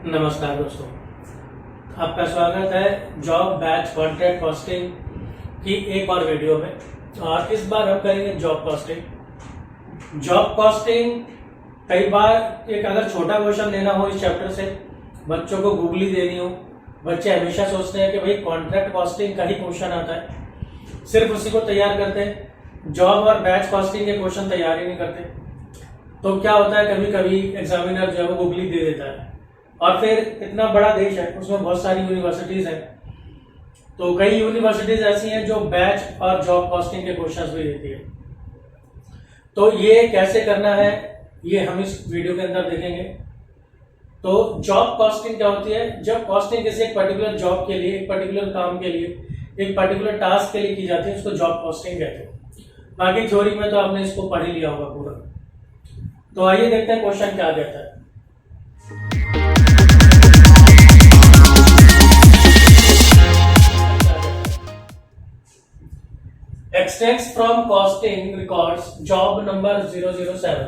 नमस्कार दोस्तों, आपका स्वागत है जॉब बैच कंटेंट कॉस्टिंग की एक और वीडियो में। और इस बार हम करेंगे जॉब कॉस्टिंग। जॉब कॉस्टिंग कई बार एक अगर छोटा क्वेश्चन लेना हो इस चैप्टर से, बच्चों को गूगली देनी हो, बच्चे हमेशा सोचते हैं कि भाई कॉन्ट्रैक्ट कॉस्टिंग का ही क्वेश्चन आता है, सिर्फ उसी को तैयार करते हैं, जॉब और बैच कॉस्टिंग के क्वेश्चन तैयार ही नहीं करते। तो क्या होता है, कभी कभी एग्जामिनर जो है वो गूगली दे देता है। और फिर इतना बड़ा देश है, उसमें बहुत सारी यूनिवर्सिटीज हैं, तो कई यूनिवर्सिटीज ऐसी हैं जो बैच और जॉब कॉस्टिंग के क्वेश्चंस भी देती है। तो ये कैसे करना है ये हम इस वीडियो के अंदर देखेंगे। तो जॉब कॉस्टिंग क्या होती है? जब कॉस्टिंग किसी एक पर्टिकुलर जॉब के लिए, एक पर्टिकुलर काम के लिए, एक पर्टिकुलर टास्क के लिए की जाती है, उसको जॉब कॉस्टिंग कहते हैं। बाकी थ्योरी में तो आपने इसको पढ़ ही लिया होगा पूरा। तो आइए देखते हैं क्वेश्चन क्या कहता है। Extracts from costing records job number 007।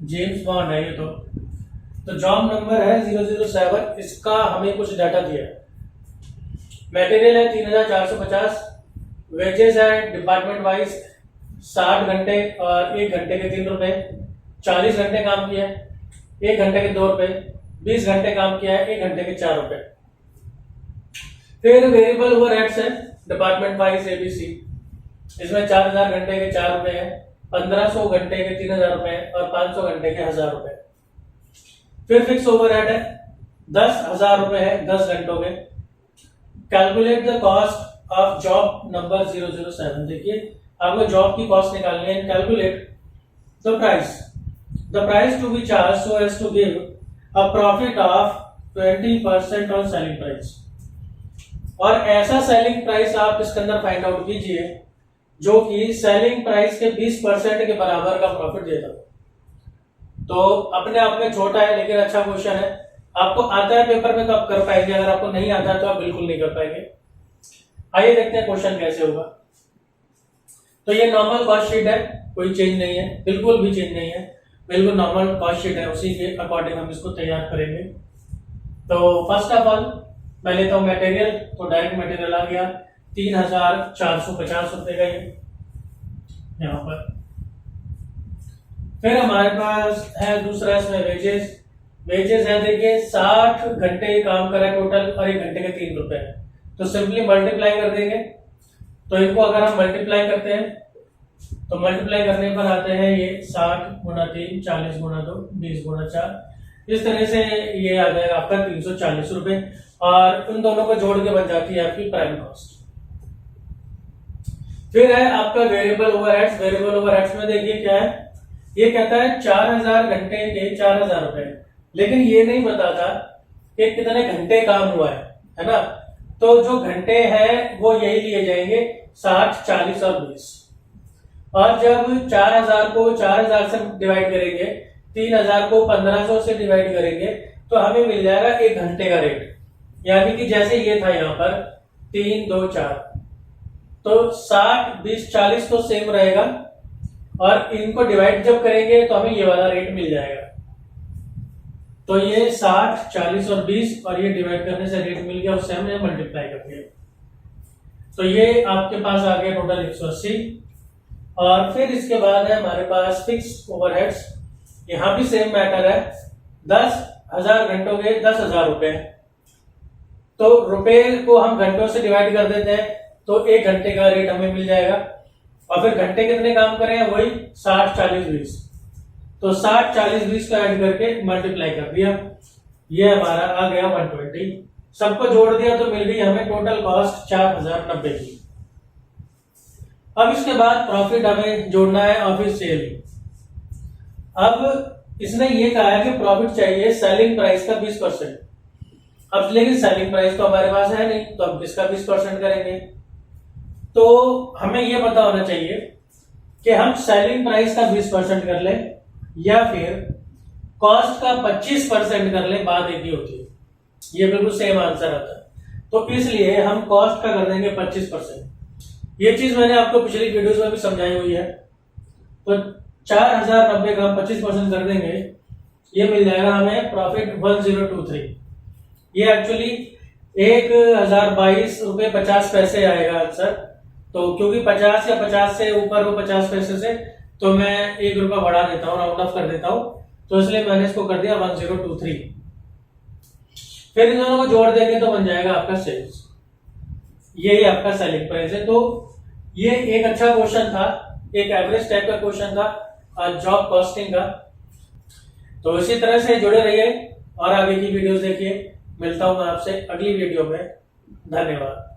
James bond है ये तो जॉब नंबर है 007। इसका हमें कुछ डाटा दिया है। मटेरियल है 3450, वेजेस है डिपार्टमेंट वाइज 60 घंटे और 1 घंटे के 3 रुपए, 40 घंटे काम किया है 1 घंटे के 2 रुपए, 20 घंटे काम किया है 1 घंटे के 4 रुपए। फिर वेरिएबल ओवरहेड्स है डिपार्टमेंट वाइज एबीसी, इसमें 4000 घंटे के 4 रुपए है, 1500 घंटे के 3000 रुपए और 500 घंटे के 1000 रुपए। फिर फिक्स ओवरहेड है 10,000 रुपए है 10 घंटों के। Calculate the cost of job number 007। देखिए आपको जॉब की कॉस्ट निकालनी है। Calculate the price to be charge so as to give a profit of 20% on selling price. और ऐसा सेलिंग प्राइस आप इसके अंदर फाइंड आउट कीजिए जो कि सेलिंग प्राइस के 20% के बराबर का प्रॉफिट देता हो। तो अपने आप में छोटा है लेकिन अच्छा क्वेश्चन है। आपको आता है पेपर में तो आप कर पाएंगे, अगर आपको नहीं आता तो आप बिल्कुल नहीं कर पाएंगे। आइए देखते हैं क्वेश्चन कैसे होगा। तो ये नॉर्मल कॉस्ट शीट है, कोई चेंज नहीं है, बिल्कुल भी चेंज नहीं है, बिल्कुल नॉर्मल कॉस्ट शीट है, उसी के अकॉर्डिंग हम इसको तैयार करेंगे। तो फर्स्ट ऑफ ऑल मैं लेता हूं मटेरियल, तो डायरेक्ट मटेरियल आ गया 3450 रुपए का ये यहाँ पर। फिर हमारे पास है दूसरा इसमें वेजेस है। देखिए 60 घंटे काम करा टोटल और 1 घंटे के 3 रुपए है, तो सिंपली मल्टीप्लाई कर देंगे। तो इनको अगर हम मल्टीप्लाई करते हैं तो मल्टीप्लाई करने पर आते हैं ये 60 गुना 3, 40 गुना 2, 20 गुना 4, इस तरह से ये आ जाएगा आपका 340 रुपए। और उन दोनों को जोड़ के बन जाती है आपकी प्राइम कॉस्ट। फिर है आपका वेरिएबल ओवरहेड्स। वेरिएबल ओवरहेड्स में देखिए क्या है, ये कहता है 4000 घंटे के 4000 रुपए, लेकिन ये नहीं बताता कि कितने घंटे काम हुआ है ना। तो जो घंटे हैं वो यही लिए जाएंगे 60, 40 और 20। और जब 4000 को 4000 से डिवाइड करेंगे, 3000 को 1500 से डिवाइड करेंगे, तो हमें मिल जाएगा 1 घंटे का रेट। यानी कि जैसे ये था यहाँ पर 3, 2, 4, तो 60, 20, 40 तो सेम रहेगा और इनको डिवाइड जब करेंगे तो हमें ये वाला रेट मिल जाएगा। तो ये 60, 40 और 20 और ये डिवाइड करने से रेट मिल गया, उससे हमने मल्टीप्लाई कर दिया। तो ये आपके पास आ गया टोटल 180। और फिर इसके बाद है हमारे पास फिक्स ओवरहेड्स। यहां भी सेम मैटर है, 10,000 घंटों के 10,000 रुपए। तो रुपए को हम घंटों से डिवाइड कर देते हैं तो 1 घंटे का रेट हमें मिल जाएगा। और फिर घंटे कितने काम करें, वही 60, 40, 20। तो 60, 40, 20 का ऐड करके मल्टीप्लाई कर दिया, ये हमारा आ गया 120। सबको जोड़ दिया तो मिल गई हमें टोटल कॉस्ट 4090 की। अब इसके बाद प्रॉफिट हमें जोड़ना है और फिर सेल। अब इसने ये कहा है कि प्रॉफिट चाहिए सेलिंग प्राइस का 20%। अब लेकिन सेलिंग प्राइस तो हमारे पास है नहीं, तो अब इसका 20% करेंगे। तो हमें यह पता होना चाहिए कि हम सेलिंग प्राइस का 20% कर लें या फिर कॉस्ट का 25% कर लें, बात एक ही होती है, ये बिल्कुल सेम आंसर आता है। तो इसलिए हम कॉस्ट का कर देंगे 25%। ये चीज मैंने आपको पिछली वीडियोस में भी समझाई हुई है। तो 4090 का हम 25% कर देंगे ये मिल जाएगा हमें प्रॉफिट 1023। ये एक्चुअली 1022 रुपये 50 पैसे आएगा आंसर। तो क्योंकि 50 या 50 से ऊपर हो 50 पैसे से, तो मैं 1 रुपया बढ़ा देता हूँ, राउंड ऑफ कर देता हूँ, तो इसलिए मैंने इसको कर दिया 1023। फिर इन दोनों को जोड़ देंगे तो बन जाएगा आपका सेल्स। यही आपका सेलिंग प्राइस है। तो ये एक अच्छा क्वेश्चन था, एक एवरेज टाइप का क्वेश्चन था जॉब कॉस्टिंग का। तो इसी तरह से जुड़े रहिए और आगे की वीडियोस देखिए। मिलता हूं मैं आपसे अगली वीडियो में। धन्यवाद।